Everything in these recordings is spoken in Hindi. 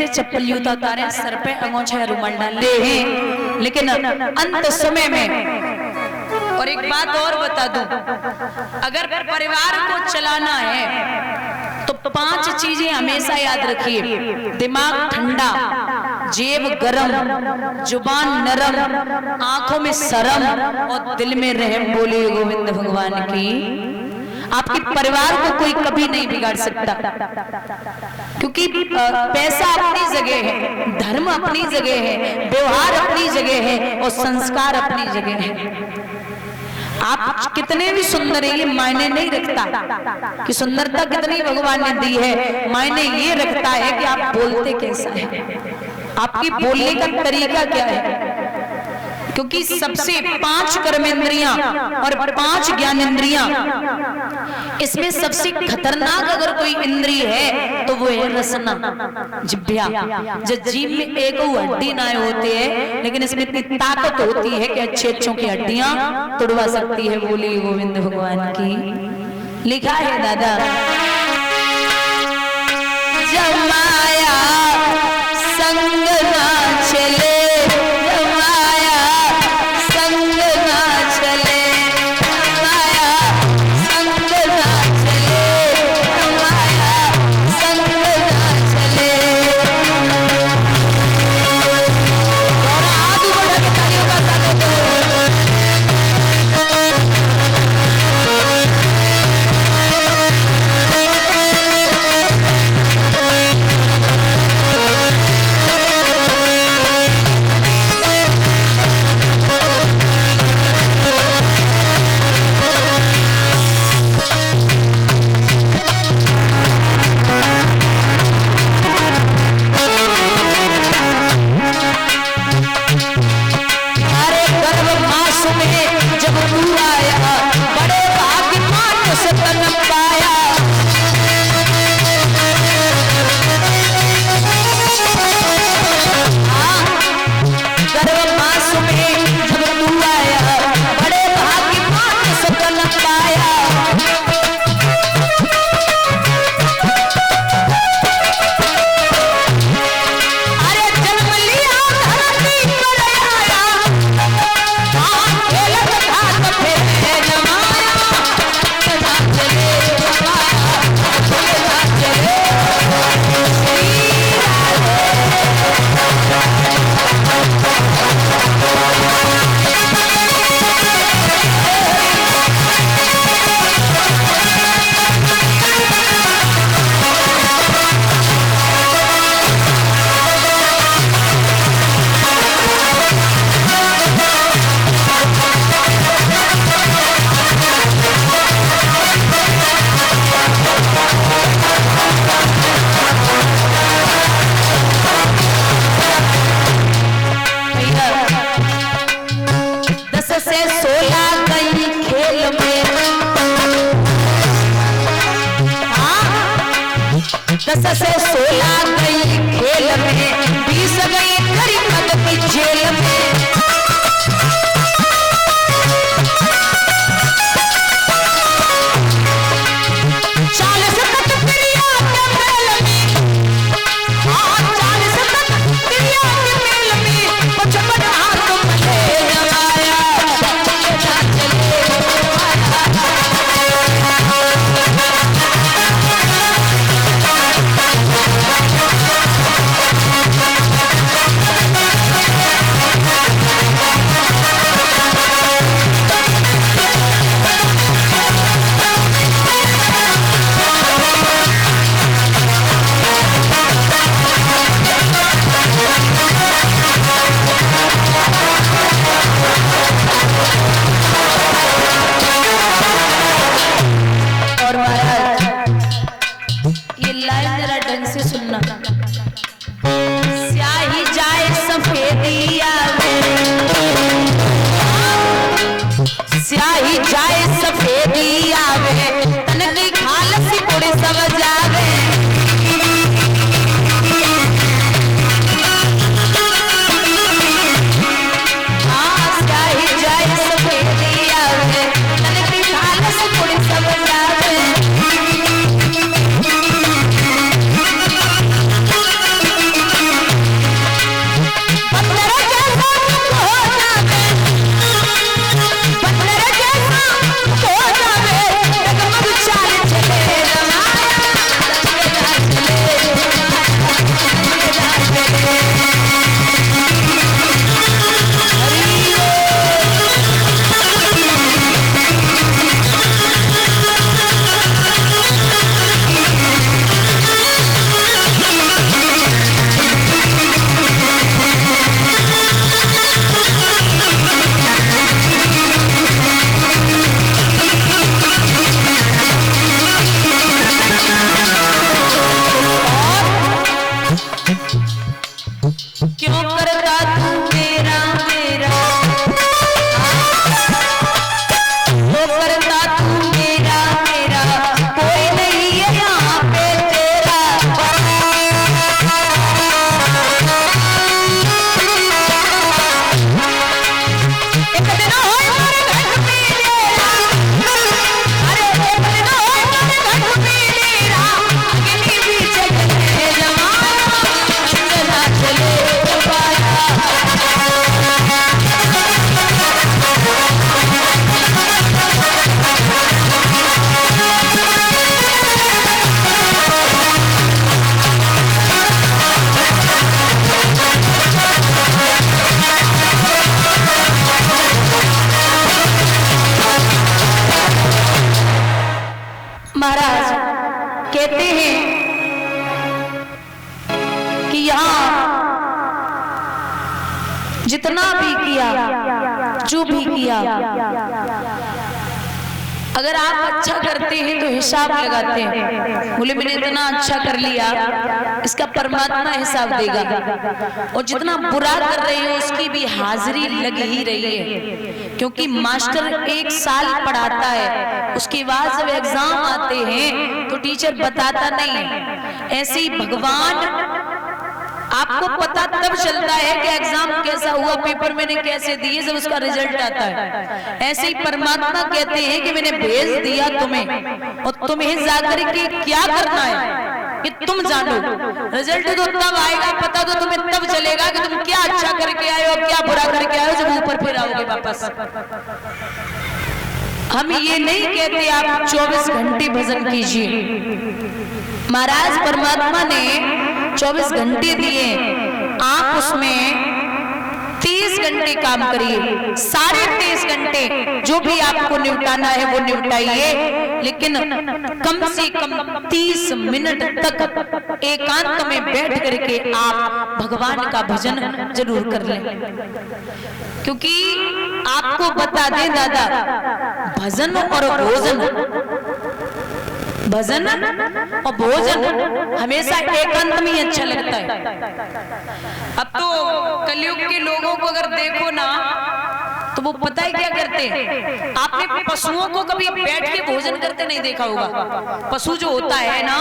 चप्पल जूता उतारे, सर पे अंगोछा रुमाल डाले हैं, लेकिन अंत समय में। और एक बात और बता दूं, अगर परिवार को चलाना है तो 5 चीजें हमेशा याद रखिए। दिमाग ठंडा, जेब गरम, जुबान नरम, आंखों में शर्म और दिल में रहम। बोलिए गोविंद भगवान की। आपके परिवार को कोई कभी नहीं बिगाड़ सकता, क्योंकि पैसा अपनी जगह है, धर्म अपनी जगह है, व्यवहार अपनी जगह है और संस्कार अपनी जगह है। आप कितने भी सुंदर है ये मायने नहीं रखता कि सुंदरता कितनी भगवान ने दी है, मायने ये रखता है कि आप बोलते कैसा है, आपकी बोलने का तरीका क्या है। क्योंकि सबसे 5 कर्मेंद्रियां और 5 ज्ञानेंद्रियां, इसमें सबसे खतरनाक अगर कोई इंद्रिय है तो वो है रसना, जिह्वा। जब जीभ में एक हड्डी ना होते है, लेकिन इसमें इतनी ताकत होती है कि अच्छे की हड्डियां तोड़वा सकती है। बोली गोविंद भगवान की। लिखा है दादा, जमाया संग ना चले, जाए सफेदी आवे, तन की खालसी कुड़ी सब जावे। महाराज कहते हैं कि यहाँ जितना भी किया, जो भी किया, अगर आप अच्छा करते हैं तो हिसाब लगाते हैं, बोले मैंने इतना अच्छा कर लिया, इसका परमात्मा हिसाब देगा। और जितना बुरा कर रहे हो उसकी भी हाजिरी लग ही रही है, क्योंकि मास्टर 1 साल पढ़ाता है, उसके बाद जब एग्जाम आते हैं तो टीचर बताता नहीं है। ऐसे ही भगवान आपको पता तब चलता है कि एग्जाम कैसा हुआ, पेपर मैंने कैसे दिए, जब उसका रिजल्ट आता है। ऐसे ही परमात्मा कहते हैं कि मैंने भेज दिया तुम्हें, और तुम्हें जाकर के क्या करना है कि तुम जानो। रिजल्ट तो तब आएगा, पता तो तुम्हें तब चलेगा कि तुम क्या अच्छा करके आए हो, क्या बुरा करके आए हो, जब ऊपर फिर आओगे वापस। हम ये नहीं कहते आप 24 घंटे भजन कीजिए। महाराज परमात्मा ने 24 घंटे दिए, आप उसमें 30 घंटे काम करिए, 23.5 घंटे जो भी आपको निपटाना है वो निपटाइए, लेकिन कम से कम 30 मिनट तक एकांत में बैठ करके आप भगवान का भजन जरूर कर लें। क्योंकि आपको बता दें दादा, भजन और भजन और भोजन हमेशा एकांत में ही अच्छा लगता है। अब तो कलयुग के लोगों को अगर देखो ना तो वो पता है क्या करते हैं। आपने पशुओं को कभी बैठ के भोजन करते नहीं देखा होगा। पशु जो होता है ना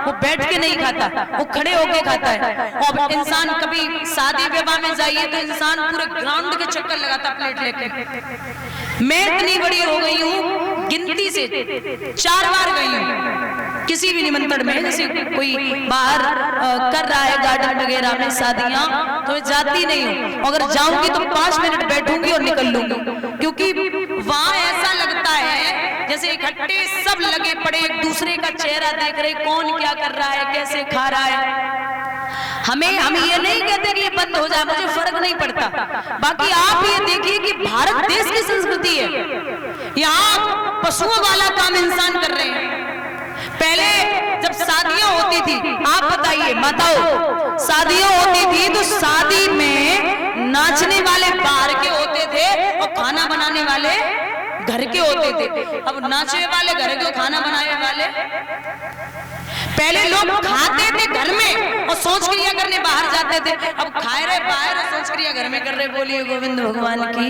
वो बैठ के नहीं खाता, वो खड़े होके खाता है। और इंसान कभी शादी विवाह में जाइए तो इंसान पूरे ग्राउंड के चक्कर लगाता प्लेट लेके। मैं इतनी बड़ी हो गई हूँ, गिनती से 4 बार गई हूँ किसी भी निमंत्रण में। जैसे कोई बाहर कर रहा है गार्डन वगैरह में शादियां, तो मैं जाती नहीं हूँ। अगर जाऊंगी तो 5 मिनट बैठूंगी और निकल लूंगी, क्योंकि वहां ऐसा लगता है जैसे इकट्ठे सब लगे पड़े, एक दूसरे का चेहरा देख रहे, कौन क्या कर रहा है, कैसे खा रहा है। हम ये नहीं कहते कि ये बंद हो जाए, मुझे फर्क नहीं पड़ता। बाकी आप ये देखिए कि भारत देश की संस्कृति है, यहाँ पशुओं वाला काम इंसान कर रहे हैं। पहले जब शादियां होती थी, आप बताइए माताओं, शादियां होती थी तो शादी में नाचने वाले बाहर के होते थे और खाना बनाने वाले घर के होते थे। अब नाचने वाले घर के, खाना बनाने वाले। पहले लोग खाते थे घर में और सोच क्रिया करने बाहर जाते थे, अब खाए रहे बाहर और सोच क्रिया घर में कर रहे। बोलिए गोविंद भगवान की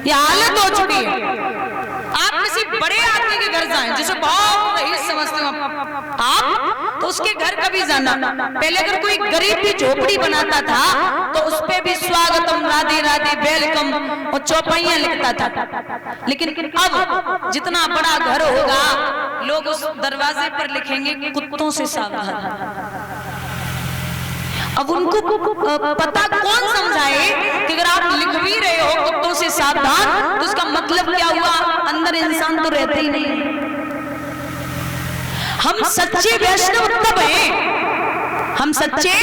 ये हालत हो चुकी है। आप किसी बड़े आदमी के घर जाएं जिसे बहुत रईस समझते हो आप, तो उसके घर कभी जाना। पहले अगर कोई गरीब की झोपड़ी बनाता था तो उस पे भी स्वागतम, राधे राधे, वेलकम और चौपाइयां लिखता था। लेकिन अब जितना बड़ा घर होगा लोग उस दरवाजे पर लिखेंगे कुत्तों से सावधान। अब उनको पता कौन समझाए कि अगर आप लिख भी रहे हो कुत्तों से सावधान तो उसका मतलब क्या हुआ, अंदर इंसान तो रहते ही नहीं। हम सच्चे वैष्णव तब हैं, हम सच्चे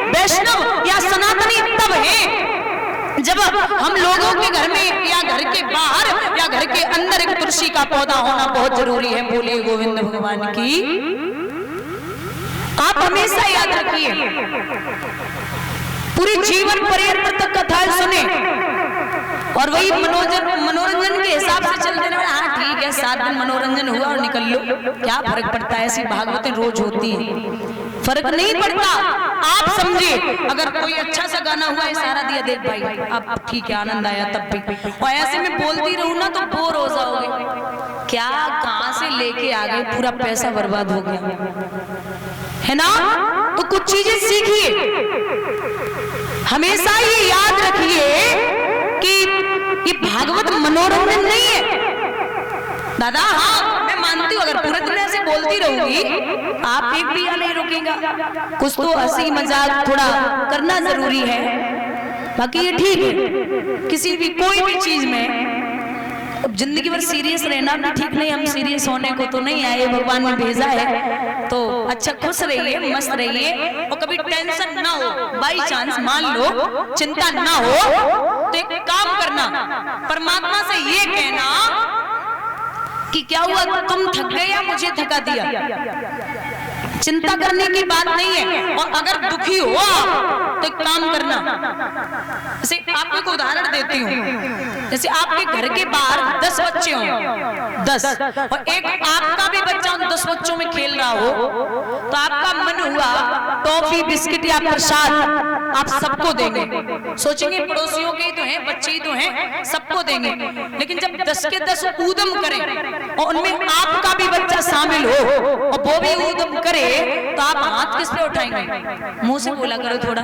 वैष्णव या सनातनी तब हैं जब हम लोगों के घर में या घर के बाहर या घर के अंदर एक तुलसी का पौधा होना बहुत जरूरी है। बोलिए गोविंद भगवान की। आप हमेशा याद रखिए, पूरे जीवन पर्यंत तक कथाएं सुने और वही मनोरंजन के हिसाब से चलते रहे। हाँ ठीक है, 7 दिन मनोरंजन हुआ और निकल लो, क्या फर्क पड़ता है, ऐसी भागवतें रोज होती है, फर्क नहीं पड़ता। आप समझिए अगर कोई अच्छा सा गाना हुआ, इशारा दिया, देख भाई अब ठीक है, आनंद आया तब भी, और ऐसे में बोलती रहूं ना तो बोर हो जाओगे। क्या कहां से लेके आ गए, पूरा पैसा बर्बाद हो गया है ना। तो कुछ चीजें सीखिए, हमेशा ये याद रखिए कि ये भागवत मनोरंजन नहीं है। दादा हाँ मैं मानती हूँ, अगर पूरे दिन ऐसे बोलती रहूंगी आप एक भी नहीं रुकेगा, कुछ तो हंसी मजाक थोड़ा करना जरूरी है। बाकी ये ठीक है, किसी भी कोई भी चीज में अब जिंदगी भर सीरियस रहना भी ठीक नहीं। हम सीरियस होने को तो नहीं आए, भगवान ने भेजा है तो अच्छा खुश रहिए, मस्त रहिए और कभी टेंशन ना हो। बाई चांस मान लो चिंता ना हो तो एक काम करना, परमात्मा से ये कहना कि क्या हुआ, तुम थक गए या मुझे थका दिया। चिंता करने की बात नहीं है। और अगर दुखी हो तो एक काम करना, जैसे आपको एक उदाहरण देती हूँ, जैसे आपके घर के बाहर 10 बच्चे हों, 10 और एक आपका भी बच्चा उन 10 बच्चों में खेल रहा हो, तो आपका मन हुआ टॉफी बिस्किट या प्रसाद आप सबको देंगे। सोचेंगे पड़ोसियों के ही तो हैं, बच्चे ही तो हैं, सबको देंगे। लेकिन जब 10 के 10 ऊधम करें और उनमें आपका भी बच्चा शामिल हो और वो भी ऊधम करे तो आप हाथ किस पे उठाएंगे? मुंह से बोला करो थोड़ा,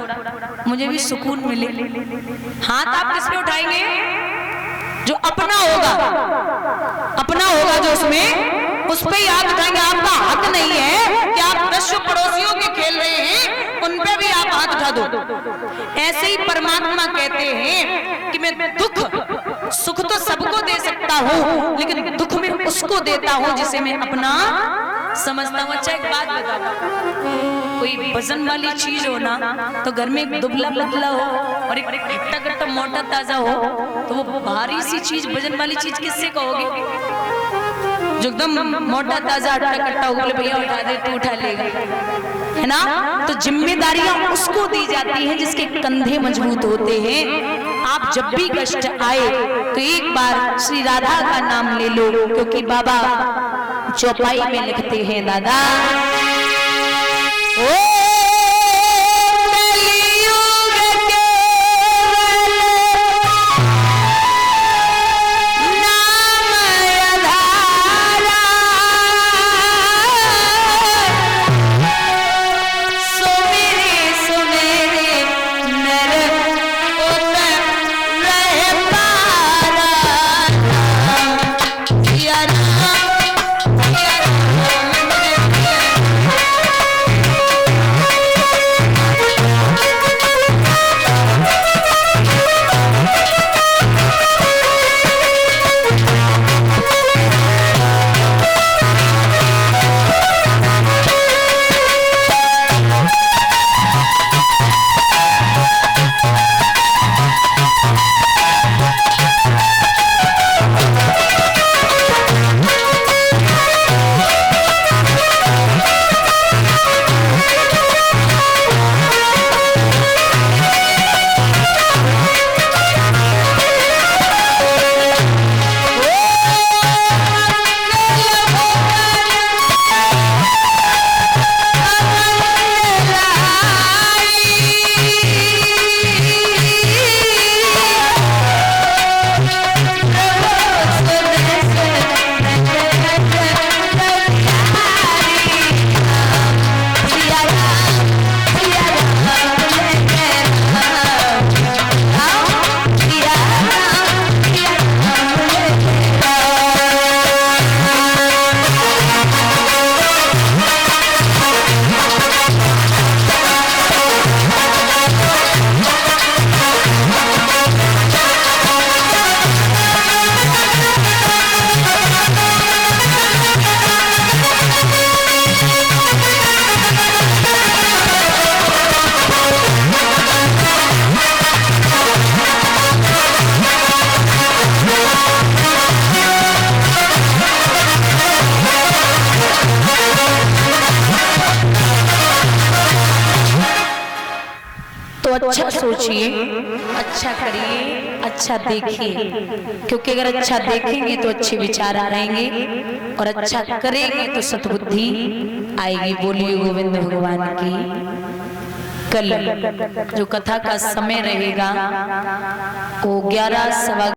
मुझे भी सुकून मिले। हाथ आप किस पे उठाएंगे? जो अपना होगा जो उसमें, उस पे ही हाथ उठाएंगे। आपका हक नहीं है कि आप 10 पड़ोसियों के खेल रहे हैं उन पे भी आप हाथ उठा दो। ऐसे ही परमात्मा कहते हैं कि मैं दुख सुख तो सबको दे सकता हूँ, लेकिन दुख में उसको देता हूँ जिसे मैं अपना समझता हूँ। अच्छा एक बात बताओ, कोई वजन वाली चीज हो ना तो घर में एक दुबला पतला हो और एक हट्टा कट्टा मोटा ताजा हो, तो वो भारी सी चीज वजन वाली चीज किससे कहोगे? जो एकदम मोटा ताजा हट्टा कट्टा हो, बोले भैया उठा दे, तू उठा लेगा, है ना। तो जिम्मेदारियां उसको दी जाती हैं जिसके कंधे मजबूत होते हैं। आप जब भी कष्ट आए तो एक बार श्री राधा का नाम ले लो, क्योंकि बाबा चौपाई में लिखते हैं, दादा ओ तो अच्छा सोचिए, अच्छा करिए, अच्छा देखिए, क्योंकि अगर अच्छा देखेंगे तो अच्छे विचार आएंगे और अच्छा करेंगे तो सद्बुद्धि आएगी। बोलिए गोविंद भगवान की। कल जो कथा का समय रहेगा वो 11 सवा